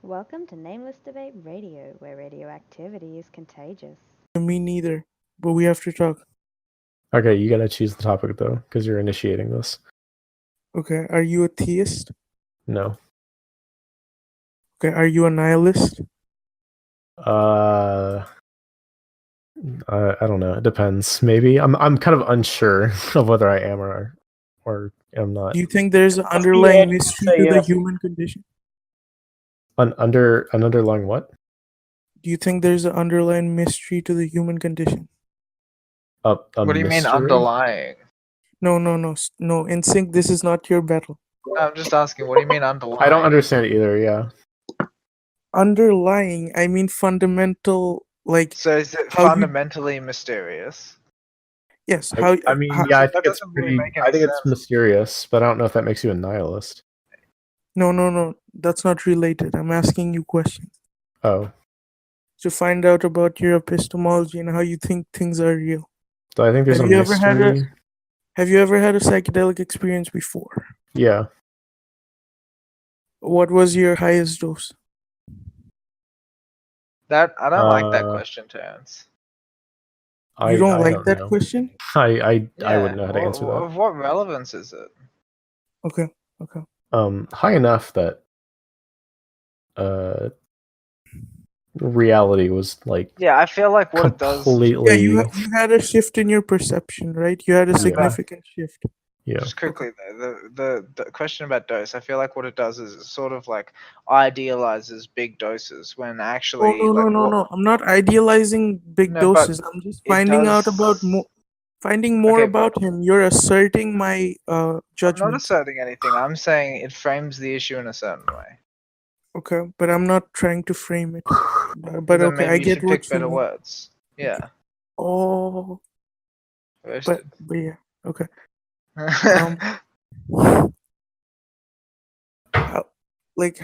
Welcome to Nameless Debate Radio, where radioactivity is contagious. Me neither, but we have to talk. Okay, you gotta choose the topic though, because you're initiating this. Okay, are you a theist? No. Okay, are you a nihilist? I don't know. It depends. Maybe I'm kind of unsure of whether I am or am not. Do you think there's an underlying mystery to the human condition? An underlying what? Do you think there's an underlying mystery to the human condition? A What do you mean mystery? underlying? No. Insuk, this is not your battle. I'm just asking, what do you mean underlying? I don't understand it either. Yeah. Underlying, I mean fundamental, like. So is it how fundamentally mysterious? Yes. I think that it's doesn't really pretty. make any I think it's sense. mysterious, but I don't know if that makes you a nihilist. No. That's not related. I'm asking you questions Oh, to find out about your epistemology and how you think things are real. so I think there's Have a you ever had mystery. Have you ever had a psychedelic experience before? Yeah. What was your highest dose? That I don't like that Uh, question to answer. You don't like don't that know. question? I wouldn't know how to answer that. Of what relevance is it? Okay. High enough that reality was like Yeah, I feel like what it does. completely. Yeah, you had a shift in your perception, right? You had a significant shift. Yeah. Just quickly, the question about dose, I feel like what it does is it sort of like idealizes big doses when actually. No. I'm not idealizing big No, but doses. I'm just it finding out does- about finding more Okay, about him. You're asserting my I'm judgment. not asserting anything. I'm saying it frames the issue in a certain way. Okay, but I'm not trying to frame it. But Then okay, maybe I you get should what pick you better mean. words. Yeah. Oh, but yeah, okay.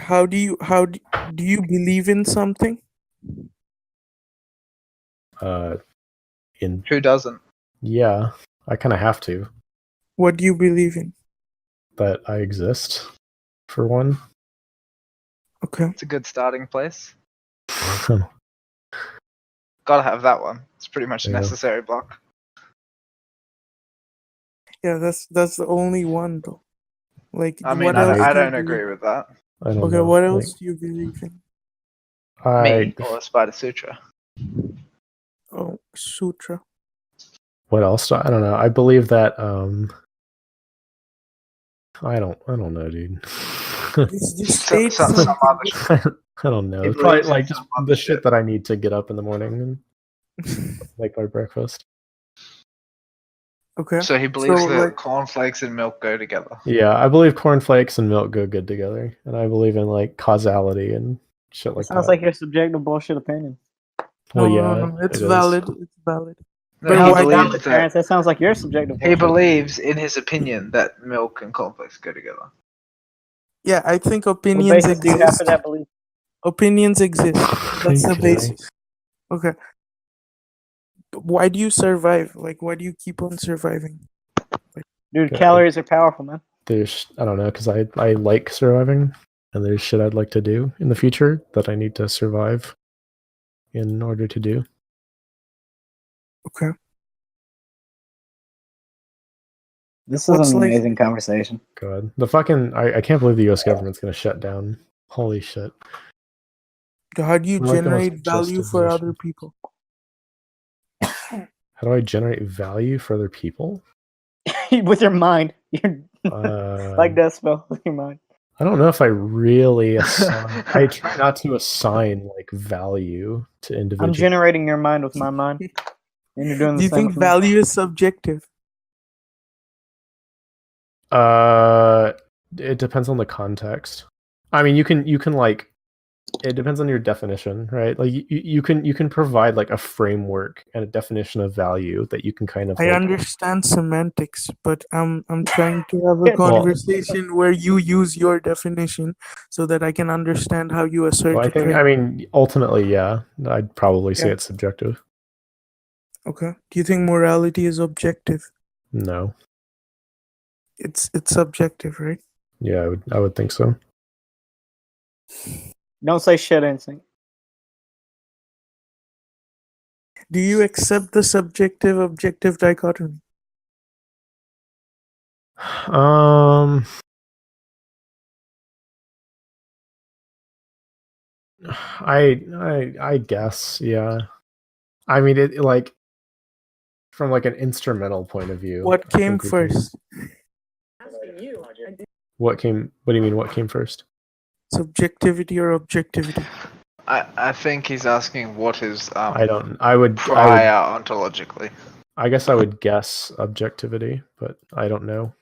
How do you believe in something? In Who doesn't? yeah, I kind of have to. What do you believe in? That I exist, for one. Okay. It's a good starting place. Gotta have that one. It's pretty much a Yeah. necessary block. Yeah, that's the only one though. Like, I mean, what else I do you don't believe agree in? with that. I don't Okay, know. what else do you believe in? Me or Spider Sutra. Oh, Sutra. What else? I don't know. I believe that. I don't know, dude. This states Some something. other shit. I don't know. He It's probably believes in like just some other the shit shit. that I need to get up in the morning and make my breakfast. Okay. So he believes So, that like- cornflakes and milk go together. Yeah, I believe cornflakes and milk go good together, and I believe in like causality and shit like Sounds that. like your subjective bullshit opinion. Well, No, yeah, no, it's it is. valid. It's valid. No, But he why believes don't- Terrence, that sounds like your subjective He bullshit. believes, in his opinion, that milk and cornflakes go together. Yeah, I think What opinions basis do you have exist. for that belief? Opinions exist. That's the Okay. basis. Okay. But why do you survive? Like, why do you keep on surviving? Dude, Okay. calories are powerful, man. There's I don't know, because I like surviving, and there's shit I'd like to do in the future that I need to survive in order to do. Okay. This What's is an like- amazing conversation. God, the fucking I can't believe the U.S. government's gonna shut down. Holy shit! How do you We're like the most generate value just for position. other people? How do I generate value for other people? With your mind. You're like Um, that spell with your mind. I don't know if I really assign. I try not to assign like value to I'm individuals. generating your mind with my mind. And you're doing the Do you same think with me. value is subjective? It depends on the context. I mean, you can like. It depends on your definition, right? Like you can provide like a framework and a definition of value that you can kind of. I like, understand semantics, but I'm trying to have a Well- conversation where you use your definition so that I can understand how you assert Well, I it. think. Right? I mean, ultimately, yeah. I'd probably say Yeah. it's subjective. Okay. Do you think morality is objective? No. It's subjective, right? Yeah, I would think so. Don't say shit, Insuk. Do you accept the subjective-objective dichotomy? I guess, yeah. I mean, it like from like an instrumental point of view. What I came think we can- first? What came? What do you mean? What came first? Subjectivity or objectivity? I think he's asking what is I don't. I would. prior ontologically. I guess I would guess objectivity, but I don't know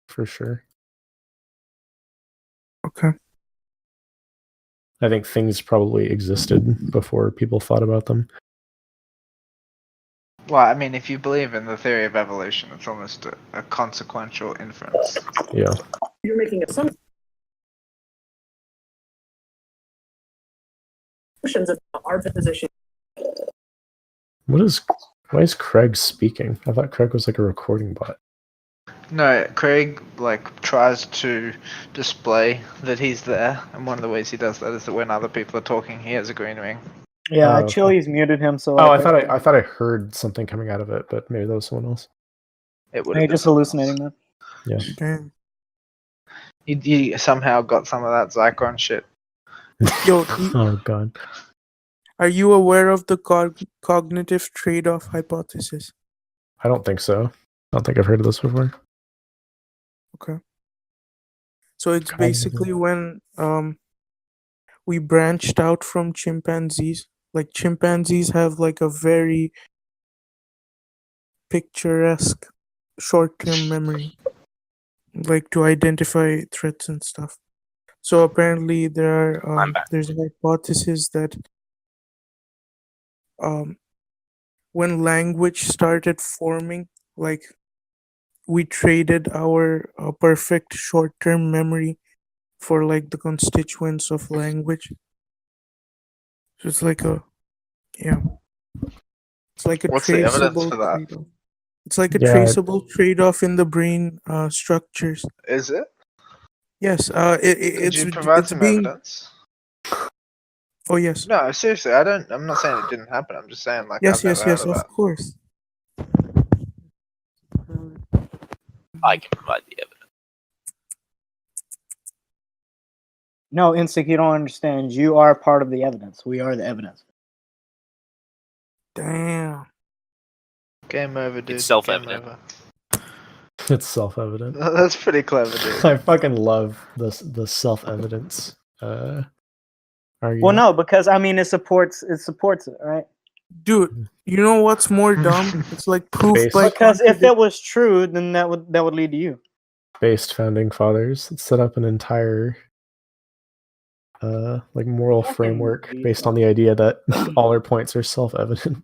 for sure. Okay. I think things probably existed before people thought about them. Well, I mean, if you believe in the theory of evolution, it's almost a consequential inference. Yeah. You're making assumptions of our position. What is? Why is Craig speaking? I thought Craig was like a recording bot. No, Craig tries to display that he's there, and one of the ways he does that is that when other people are talking, he has a green ring. Yeah, Oh, Chili's muted him, so. Oh, I thought I heard something coming out of it, but maybe that was someone else. It would. You're just hallucinating, man. Yeah. Damn. He somehow got some of that Zycon shit. Yo, Oh god. are you aware of the cognitive trade-off hypothesis? I don't think so. I don't think I've heard of this before. Okay. So it's Cognitive. basically when we branched out from chimpanzees. Like chimpanzees have like a very picturesque short-term memory, like to identify threats and stuff. So apparently there's a hypothesis that when language started forming, like we traded our perfect short-term memory for like the constituents of language. So it's like it's like a What's the evidence traceable for that? trade-off. It's like a Yeah. traceable trade-off in the brain structures. Is it? Yes, Could it's you provide it's some being. evidence? Oh yes, No, seriously, I'm not saying it didn't happen. I'm just saying like yes, I've never yes, heard of of course. I can provide the evidence. No, Insuk, you don't understand. You are part of the evidence. We are the evidence. Damn. that. Game over, dude. It's self-evident. Game over. It's self-evident. That's pretty clever, dude. I fucking love the self-evidence argument. Well, no, because I mean, it supports it, right? Dude, you know what's more dumb? It's like proof Based- by Because if contradiction. it was true, then that would lead to you. Based founding fathers set up an entire like moral Fucking framework weird. based on the idea that all our points are self-evident.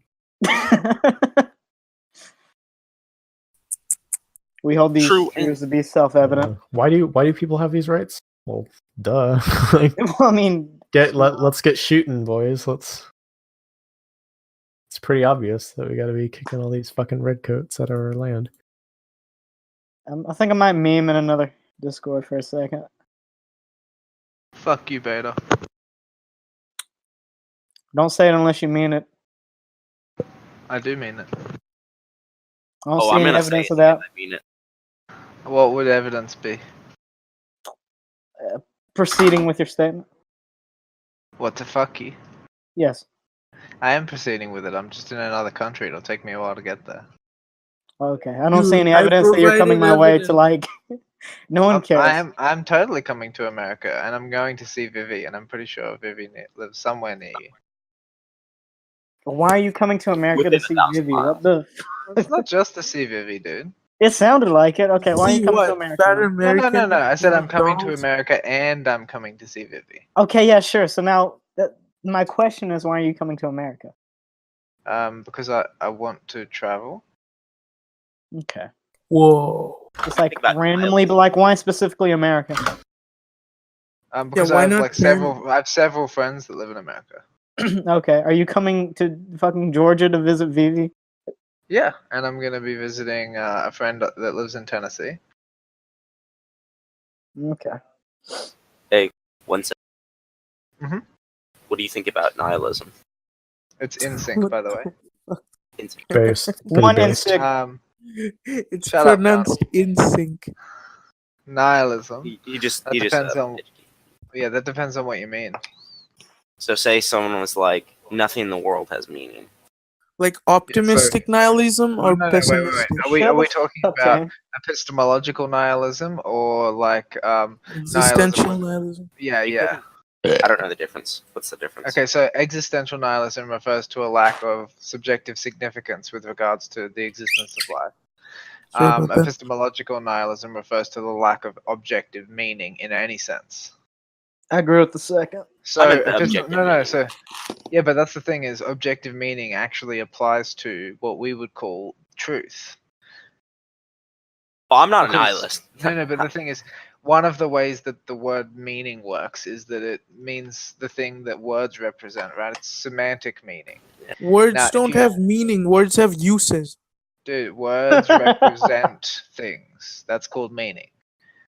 We hold these True truths to be self-evident. Why do people have these rights? Well, duh. Like, Well, I mean, let's get shooting, boys. It's pretty obvious that we got to be kicking all these fucking redcoats out of our land. I think I might meme in another Discord for a second. Fuck you, Beta. Don't say it unless you mean it. I do mean it. I don't Oh, see I'm any gonna say evidence it. of that. I mean it. What would evidence be? Proceeding with your statement. What the fuck you? Yes. I am proceeding with it. I'm just in another country. It'll take me a while to get there. Okay. I don't see Dude, any I evidence that you're coming my provided way evidence. to like. No one cares. I'm totally coming to America, and I'm going to see Vivi, and I'm pretty sure Vivi lives somewhere near you. Why are you coming to America to Within see 1,000 Vivi? miles. What the? It's not just to see Vivi, dude. It sounded like it. Okay, why are See you coming what? to America? Fat now? American No. I said I'm coming to McDonald's? America, and I'm coming to see Vivi. Okay, yeah, sure. So now, my question is, why are you coming to America? Because I want to travel. Okay. Whoa. Just like think that's randomly, but like, why specifically America? Because why I have not like Canada? I have several friends that live in America. Okay, are you coming to fucking Georgia to visit Vivi? Yeah, and I'm gonna be visiting a friend that lives in Tennessee. Okay. Hey, one second. what do you think about nihilism? It's Insuk, by the way. Based. One Pretty based. Insuk. It's Shut up, pronounced in sync. Nihilism. You just That you just depends on. Yeah, that depends on what you mean. So say someone was like, nothing in the world has meaning. Like optimistic nihilism or No, wait. pessimistic? Are we talking Shut up, about Terrence. epistemological nihilism or like Existential nihilism? nihilism. Yeah, You yeah. I don't know the difference. What's the difference? Okay, so existential nihilism refers to a lack of subjective significance with regards to the existence of life. Sorry about that. Epistemological nihilism refers to the lack of objective meaning in any sense. I agree with the second. So I meant the objective meaning. so yeah, but that's the thing is objective meaning actually applies to what we would call truth. Well, I'm not a Because- nihilist. No, but the thing is, one of the ways that the word meaning works is that it means the thing that words represent, right? It's semantic meaning. Words Now, if don't you- have meaning. Words have uses. Dude, words represent things. That's called meaning.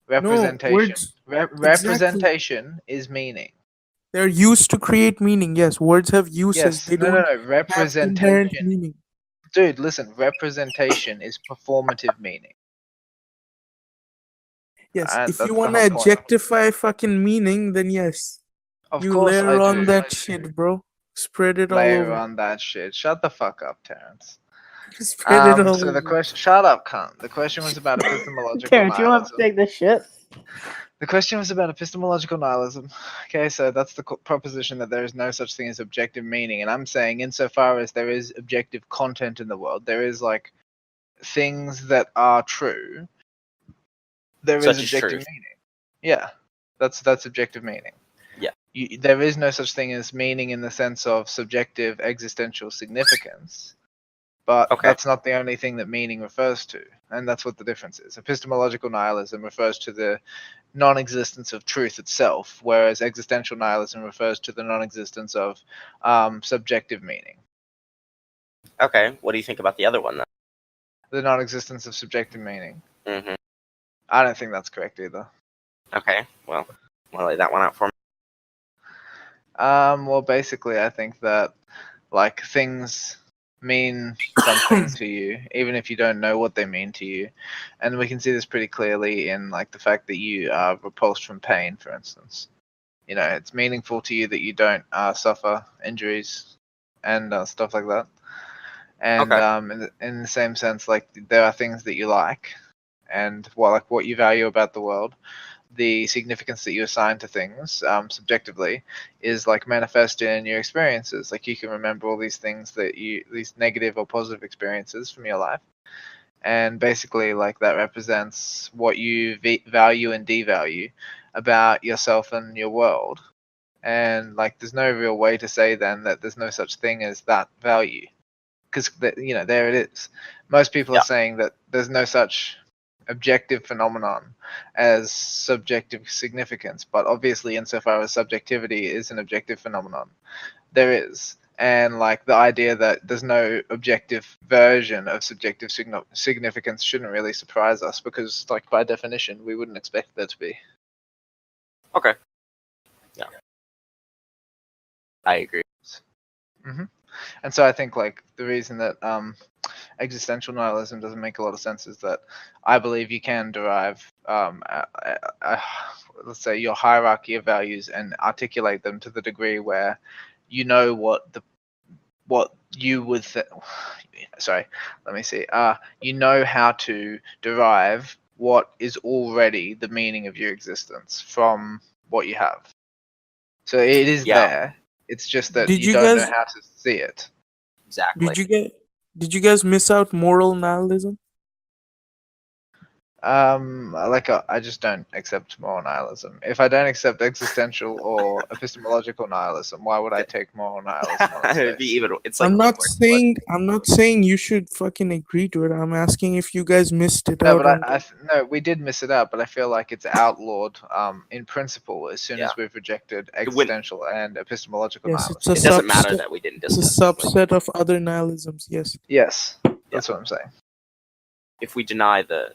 Representation. words- Representation is meaning. They're used to create meaning. Yes, words have uses. Yes, They no, don't have inherent representation. meaning. Dude, listen, representation is performative meaning. Yes, And if that's you the want to whole point. adjectify fucking meaning, then yes. Of You course layer I on do. that shit, bro. Spread it all Layer over. on that shit. Shut the fuck up, Terrence. Spread it all So the over. question, shut up, cunt. The question was about epistemological Terrence, you want to nihilism. take this shit? The question was about epistemological nihilism. Okay, so that's the proposition that there is no such thing as objective meaning, and I'm saying insofar as there is objective content in the world, there is like things that are true. There Such is as objective truth. meaning. Yeah, that's objective meaning. Yeah. There is no such thing as meaning in the sense of subjective existential significance. But Okay. that's not the only thing that meaning refers to, and that's what the difference is. Epistemological nihilism refers to the non-existence of truth itself, whereas existential nihilism refers to the non-existence of subjective meaning. Okay, what do you think about the other one then? The non-existence of subjective meaning. Mm-hmm. I don't think that's correct either. Okay, well, lay that one out for me. Well, basically, I think that like things mean something to you, even if you don't know what they mean to you, and we can see this pretty clearly in like the fact that you are repulsed from pain, for instance. You know, it's meaningful to you that you don't suffer injuries and stuff like that. And Okay. in the same sense, like there are things that you like, and what you value about the world. The significance that you assign to things subjectively is like manifested in your experiences. Like you can remember all these things these negative or positive experiences from your life, and basically like that represents what you value and devalue about yourself and your world. And like there's no real way to say then that there's no such thing as that value, because there it is. Most people are saying that there's no such objective phenomenon as subjective significance, but obviously insofar as subjectivity is an objective phenomenon, there is. And like the idea that there's no objective version of subjective significance shouldn't really surprise us, because like by definition we wouldn't expect there to be. Okay. Yeah. I agree. And so I think like the reason that existential nihilism doesn't make a lot of sense is that I believe you can derive, let's say, your hierarchy of values and articulate them to the degree where you know you know how to derive what is already the meaning of your existence from what you have. So it is there. It's just that Did you you don't guys- know how to see it. Exactly. Did you guys miss out moral nihilism? I just don't accept moral nihilism. If I don't accept existential or epistemological nihilism, why would I take moral nihilism on its It'd be face? even. It's like I'm not saying you should fucking agree to it. I'm asking if you guys missed it No, out. but no, we did miss it out, but I feel like it's outlawed in principle as soon as we've rejected existential and epistemological Yes, nihilism. it's it doesn't matter subset- that we didn't It's a discuss it. Like, subset of other nihilisms. Yes. Yes, that's what I'm saying. if we deny the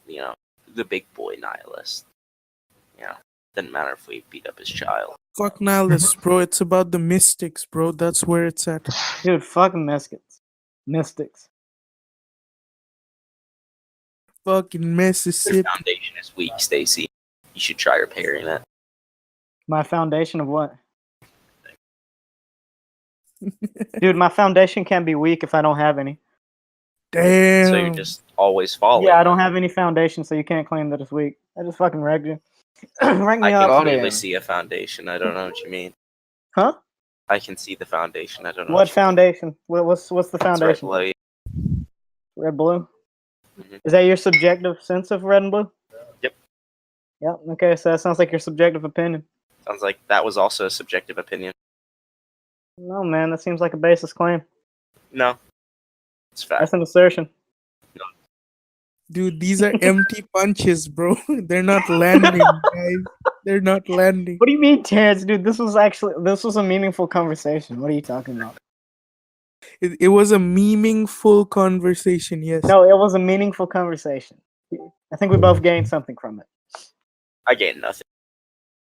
big boy nihilist, doesn't matter if we beat up his child. Fuck Nihilism, bro. It's about the mystics, bro. That's where it's at. Dude, fucking mystics. Fucking Your Mississippi. foundation is weak, Stacy. You should try repairing it. My foundation of what? Dude, my foundation can't be weak if I don't have any. Damn. So you're just always falling. Yeah, I don't have any foundation, so you can't claim that it's weak. I just fucking wrecked you. Rank I me can up. clearly man. see a foundation. I don't know what you mean. Huh? I can see the foundation. I don't know What you foundation? What's the mean. It's right foundation? below you. Red blue? Mhm. Is that your subjective sense of red and blue? Yep. Yep. Okay, so that sounds like your subjective opinion. Sounds like that was also a subjective opinion. No, man, that seems like a baseless claim. No, it's fact. That's an assertion. Dude, these are empty punches, bro. They're not landing, guys. They're not landing. What do you mean, Terrence? Dude, this was a meaningful conversation. What are you talking about? It was a meaningful conversation, yes. No, it was a meaningful conversation. I think we both gained something from it. I gained nothing.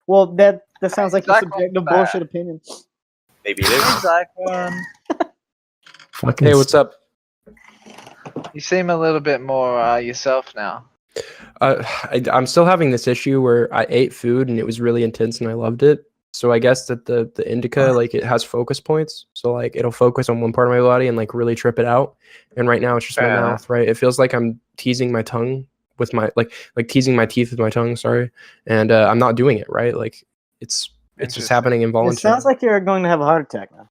Well, that sounds like your Exactly subjective that. bullshit opinion. Maybe it is. Zach, Fucking Hey, what's up? you seem a little bit more yourself now. I'm still having this issue where I ate food and it was really intense and I loved it. So I guess that the indica, like, it has focus points. So like it'll focus on one part of my body and like really trip it out. And right now it's just my Fair mouth, right? It feels like I'm teasing my tongue with my like teasing my teeth with my tongue. Sorry, and I'm not doing it right. Like it's just Interesting. happening It involuntarily. sounds like you're going to have a heart attack now.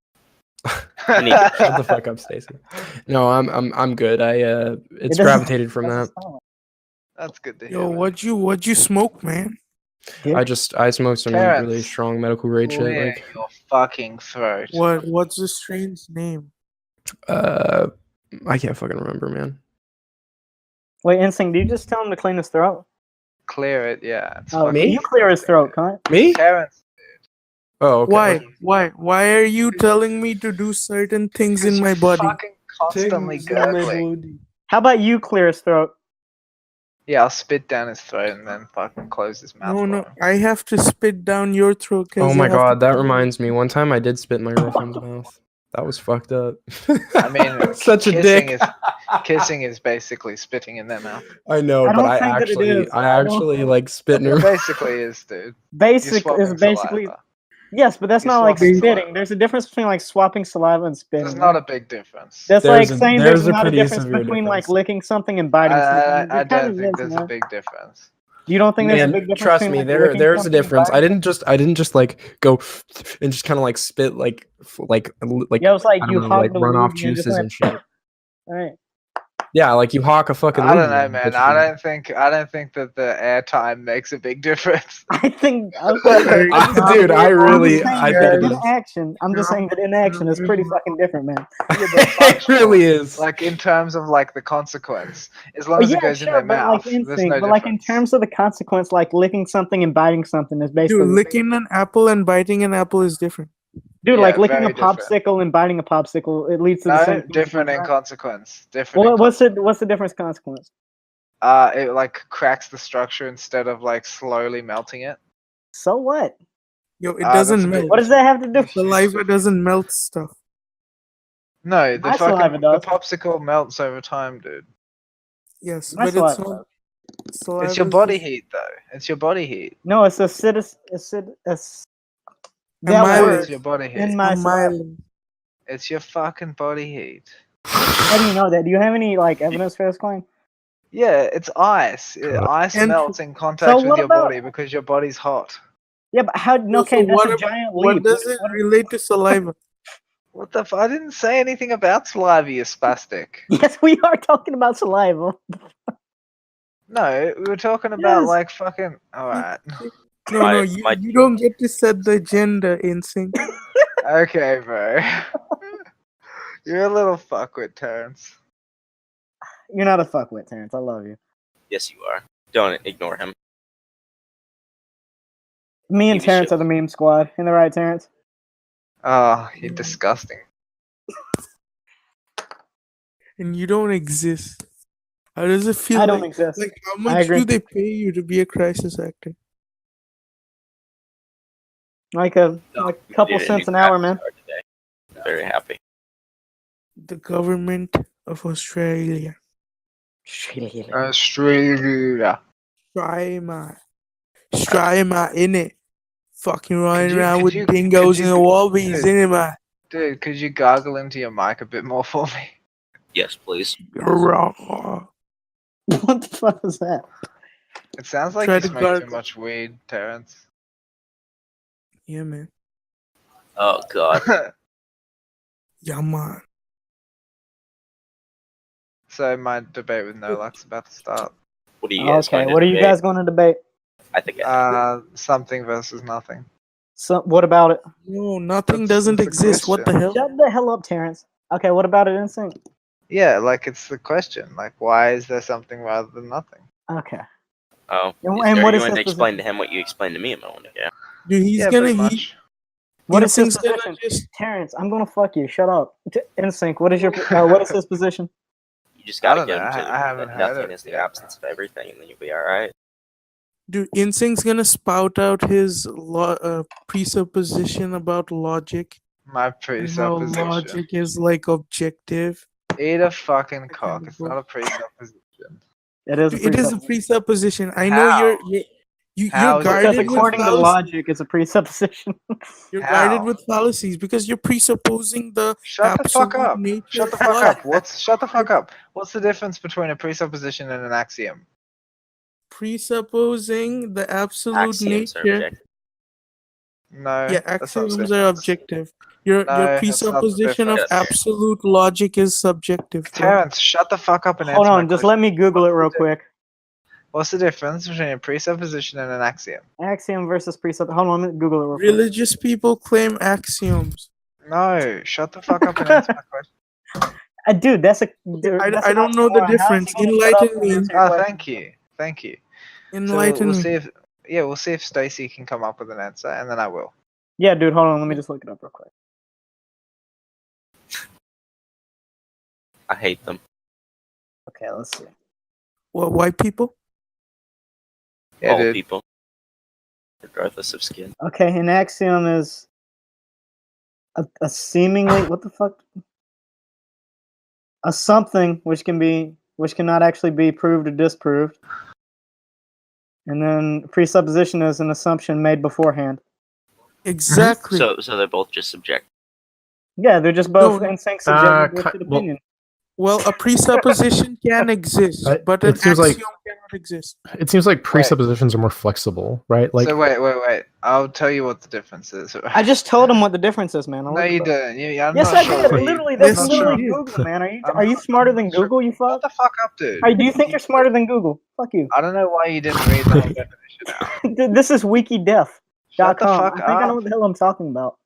Shut the fuck up, Stacy. No, I'm good. It's doesn't- gravitated from that. That's good to hear. Yo, man. what'd you smoke, man? I smoked some Terrence, really strong medical grade shit. Clear Like your fucking throat. What's the strain's name? I can't fucking remember, man. Wait, Instinct, did you just tell him to clean his throat? Clear it, yeah. It's Oh, fucking can you clear his throat, cunt? Me? Terrence, Oh, okay. Why are you telling me to do certain things in because my you're body? fucking constantly Things in my gurgling. body. How about you clear his throat? Yeah, I'll spit down his throat and then fucking close his mouth. No, for him. I have to spit down your throat. 'Cause Oh my I have god, to- that reminds me. One time I did spit in my girlfriend's mouth. That was fucked up. I mean, such a kissing dick. Kissing is basically spitting in their mouth. I know, I but don't I think that it is. I I don't- actually like spit in her It mouth. basically is, dude. You're Basic is swapping basically saliva. yes, but that's You're not like swapping spitting. saliva. There's a difference between like swapping saliva and spitting. There's not a big difference. That's There's like a- saying there's there's a not a pretty difference severe between like difference. licking something and biting something. I There don't kind think of there's is, a man. big difference. You don't think there's a Man, big difference trust between me, like, there's licking a something and difference. biting I didn't just like go and just kind of like spit like Yeah, it was like I don't you know, hog like the run off lube and just juices went, and shit. Alright. Yeah, like you hawk a fucking. I don't lube know, and man. bitch I you- don't think that the airtime makes a big difference. I think Dude, I really, I think it in is. action. I'm just saying that in action is pretty fucking different, man. It really is. Like in terms of like the consequence, as long as it goes in their but mouth, like there's instinct, no but like in difference. terms of the consequence, like licking something and biting something is basically Dude, licking an apple and biting an apple is different. Dude, Yeah, like licking a very different. popsicle and biting a popsicle, it leads to the No, same different in consequence, consequence. Different. right? in What's the difference consequence? it like cracks the structure instead of like slowly melting it. So what? Yo, it That's doesn't a bit- melt. What does that have to do? Saliva doesn't melt stuff. No, My saliva the does. popsicle melts over time, dude. Yes, My but it's saliva not. It's your Saliva's body just- heat, though. It's your body heat. No, it's that Amylase. word It's your body heat. in my saliva. Amylase. It's your fucking body heat. How do you know that? Do you have any like evidence for this claim? Yeah, it's ice. Ice And- melts in contact So with what your about- body because your body's hot. Yeah, but how? So Okay, that's what a ab- giant What leap. does it relate to saliva? What the I didn't say anything about saliva, you spastic. Yes, we are talking about saliva. No, we were talking about Yes. like fucking. Alright. No, My- no, you, my- you don't get to set the agenda, Insync. Okay, bro. You're a little fuckwit, Terrence. You're not a fuckwit, Terrence. I love you. Yes, you are. Don't ignore him. Me and Maybe Terrence shit. are the meme squad. In the right, Terrence? Oh, you're disgusting. And you don't exist. How does it feel I don't like? exist. Like, how I much agree. do they pay you to be a crisis actor? Like a No, like we couple did a cents new an hour, graphics man. card today. I'm very happy. The government of Australia. Australia. Straya, in it. Fucking running around could with you- dingoes could and you- the wallabies, dude. in it, man. Dude, could you gargle into your mic a bit more for me? Yes, please. Raw. What the fuck is that? It sounds like Try you to smoke too gargle. much weed, Terrence. Yeah, man. Oh god. Yeah, man. So my debate with Nolak's about to start. What are you guys Okay, going to what are you debate? guys going to debate? I think I Something versus nothing. So, what about it? No, nothing That's doesn't the exist. What the question. hell? Shut the hell up, Terrence. Okay, what about it, Insync? Yeah, like it's the question. Like, why is there something rather than nothing? Okay. Oh, And- is and there what is anyone his to explain position? to him what you explained to me a moment ago? Dude, he's yeah, gonna pretty he much. What is his Insync gonna position? just Terrence, I'm gonna fuck you. Shut up. Insync, what is your what is his position? You just I gotta don't get know, him to I haven't that heard nothing it is the yet. absence of everything, and then you'll be alright. Dude, Insync's gonna spout out his presupposition about logic My and how presupposition. logic is like objective. Eat a fucking cock. It's not a presupposition. It is a Dude, it is a presupposition. presupposition. I know How? you're How is it Because guarded with according to fallacies. logic, it's a presupposition. You're How? guarded with fallacies because you're presupposing the Shut the fuck absolute up. nature Shut the of fuck logic. up. Shut the fuck up. What's the difference between a presupposition and an axiom? Presupposing the absolute Axioms are nature. objective. No. Yeah, that's not the axioms are difference. objective. Your No, that's not the presupposition of difference. absolute logic is subjective, bro. Terrence, shut the fuck up and Hold answer my on, just question. let me Google it real What's the quick. What's the difference between a presupposition and an axiom? Axiom versus presupposition. Hold on, let me Google it real quick. Religious people claim axioms. No, shut the fuck up and answer my question. Dude, that's a. I don't know the difference. Enlighten me. Oh, thank you. Thank you. So Enlighten we'll me. see if we'll see if Stacy can come up with an answer, and then I will. Yeah, dude, hold on. Let me just look it up real quick. I hate them. Okay, let's see. What, white people? Yeah, All dude. people, regardless of skin. Okay, an axiom is a seemingly what the fuck? A something which cannot actually be proved or disproved. And then presupposition is an assumption made beforehand. Exactly. So they're both just subjective. Yeah, they're just both No, in sync subjective ki- with well, opinion. Well, a presupposition can exist, but it an seems axiom like- cannot exist. It seems like presuppositions are more flexible, right? Like So wait. I'll tell you what the difference is. I just told him what the difference is, man. I No, looked you it up. didn't. I'm Yes, not I sure did. what you. Literally, I'm that's Yes, not you literally did. Google, man. I'm Are you not- smarter than I'm sure- Google? You fuck. Shut the fuck up, dude. Do you think you're smarter than Google? Fuck you. I don't know why you didn't read the whole definition out. Dude, this is wikidef.com. Shut the fuck I think I know up. what the hell I'm talking about.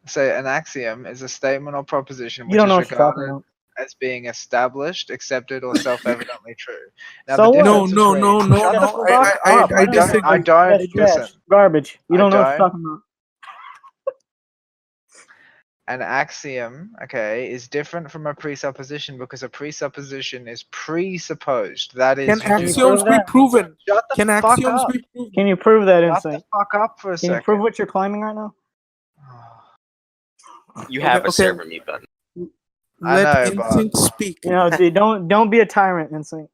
So an axiom is a statement or proposition You which don't know is what you're talking regarded about. as being established, accepted, or self-evidently true. Now, So the what? No, difference no, between- no, no, Shut the no. fuck I up. I disagree. don't Trash, listen. garbage. You I don't know what you're don't. talking about. An axiom, okay, is different from a presupposition because a presupposition is presupposed. That is, Can you axioms prove be that? proven? shut the Can fuck axioms up. be proven? Can you prove that, Shut the Insane? fuck up for a Can you second. prove what you're claiming right now? You have Okay, a server mute button. I Let know, but- Instinct speak. You know, dude, don't be a tyrant, Insane.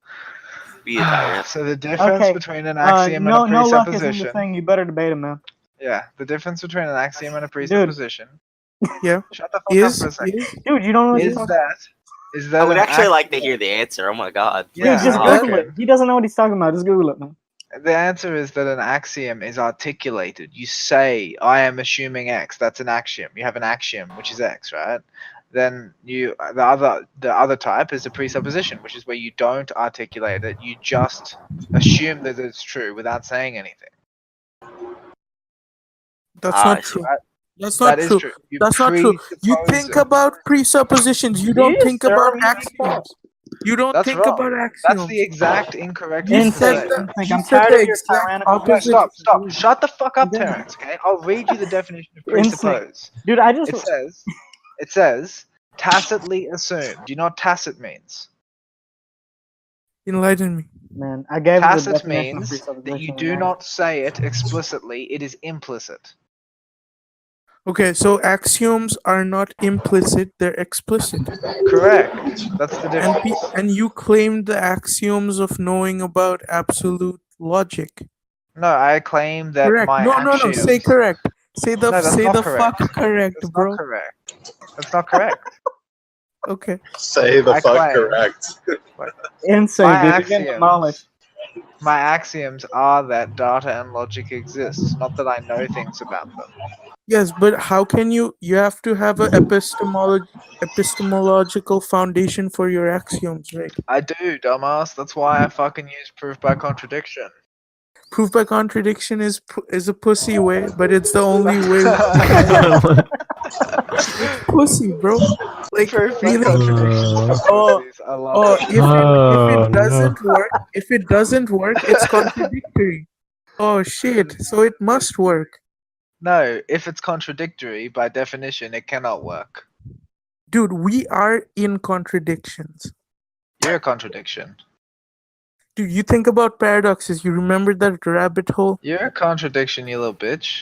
Be a tyrant. So the difference Okay, between an axiom no, and a no luck isn't the presupposition. thing. You better debate him, man. Yeah, the difference between an axiom and a presupposition. Yeah. Shut the fuck up Is for a second. Dude, you don't know what you're Is talking about. that I would an actually like to axiom- hear the answer. Oh my god. Yeah, Dude, just I Google like it. He doesn't know what he's talking about. Just Google it, man. The answer is that an axiom is articulated. You say, I am assuming X. That's an axiom. You have an axiom, which is X, right? Then the other type is a presupposition, which is where you don't articulate it. You just assume that it's true without saying anything. That's I not see. true. That's That not is true. true. You That's not true. You presuppose think it. about presuppositions. You don't Yes, think sir. about You think axioms. You don't That's think wrong. about That's axioms. the exact incorrect You thing to said say. the, you I'm said tired the of your exact tyrannical No, opposite. stop. Shut the fuck up, Okay. Terrence, okay? I'll read you the definition of Insane. presuppose. Dude, I just It says, tacitly assume. Do you know what tacit means? Enlighten me. man, I gave you the Tacit definition of means that you presupposition do and not say it explicitly. It is implicit. Okay, so axioms are not implicit, they're explicit. Correct. That's the And difference. and you claimed the axioms of knowing about absolute logic. No, I claim that Correct. my No, no, no. Say axioms. correct. Say No, that's not fuck correct. correct, That's bro. not correct. That's not correct. Okay. Say the I fuck claim- correct. Insane, My dude. You're getting axioms. demolished. My axioms are that data and logic exist, not that I know things about them. Yes, but how can you have to have an epistemological foundation for your axioms, right? I do, dumbass. That's why I fucking use proof by contradiction. Proof by contradiction is a pussy way, but it's the only way. It's pussy, bro. Like Proof by really. contradiction. Oh, I love it. if Oh, it doesn't work, it's contradictory. Oh shit! So it must work. No, if it's contradictory, by definition, it cannot work. Dude, we are in contradictions. You're a contradiction. Dude, you think about paradoxes. You remember that rabbit hole? You're a contradiction, you little bitch.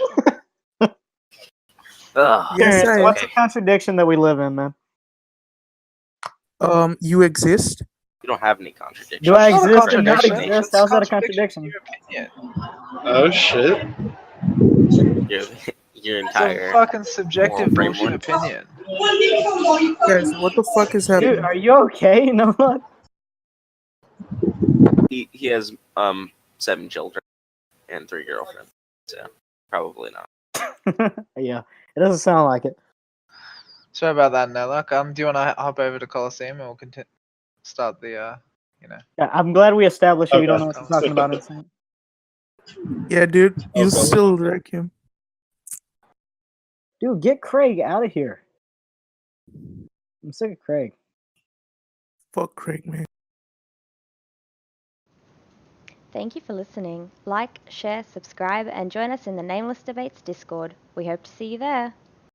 Ugh. Yes, Terrence, what's the contradiction that we live in, man? You exist. You don't have any contradictions. Do I That's not a exist and not contradiction. exist? That's How's that a contradiction contradiction? to your opinion. Oh shit. Your It's a entire fucking subjective moral bullshit framework. opinion. Guys, what the fuck is Dude, happening? are you okay? No, what? He has 7 children and 3 girlfriends, so probably not. Yeah, it doesn't sound like it. Sorry about that, Nelloc. Do you want to hop over to Coliseum and we'll continue start the Yeah, I'm glad we established you Okay. don't know what you're talking about. Insane. Yeah, dude, you Okay. still wreck him. Dude, get Craig out of here. I'm sick of Craig. Fuck Craig, man. Thank you for listening. Like, share, subscribe, and join us in the Nameless Debates Discord. We hope to see you there.